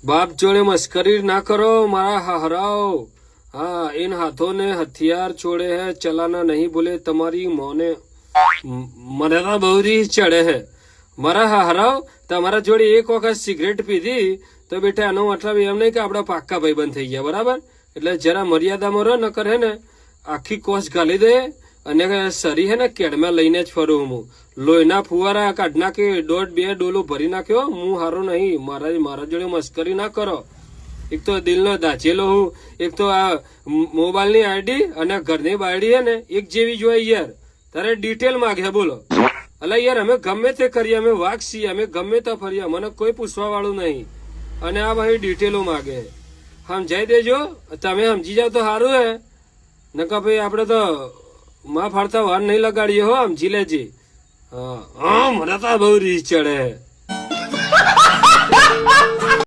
બાપ જોડે મસ્કરી ના કરો મારા હાહરાઓ। हाँ इन हाथों ने हथियार छोड़े हैं चलाना नहीं बोले તમારી મોને મને તો બહુ રીસ ચડે હે મારા હાહરાઓ। તમારા જોડે એક વખત સિગરેટ પીધી તો બેટા આનો મતલબ એમ નહીં કે આપડા પાક્કા ભાઈબંધ થઈ ગયા બરાબર। એટલે જરા મર્યાદામાં રહો નકર હે ને આખી કોસ ગાલી દે અને સરી હે ને કેડમાં લઈને જ ફરું હું। લોહીના ફુવારા કાઢ નાખી 1.5-2 ડોલો ભરી નાખ્યો હું હારો નહીં। મારા જોડે મસ્કરી ના કરો। એક તો દિલનો દાચેલો હું એક તો આ મોબાઈલની આઈડી અને ઘરની બાયડી હે ને એક જેવી જોઈએ યાર। તારે ડિટેલ માગે બોલો અલા યાર અમે ગમે તે કરીએ અમે વાઘ છીએ અમે ગમે તે ફરીએ મને કોઈ પૂછવા વાળું નહીં અને આ ભાઈ ડિટેલો માગે સમજાઈ દેજો। તમે સમજી જાવ તો સારું હે નકા ભાઈ આપડે તો માં ફાડતા વાર નહીં લગાડીએ હો સમજી લેજે। હા મને તો બહુ રીસ ચડે।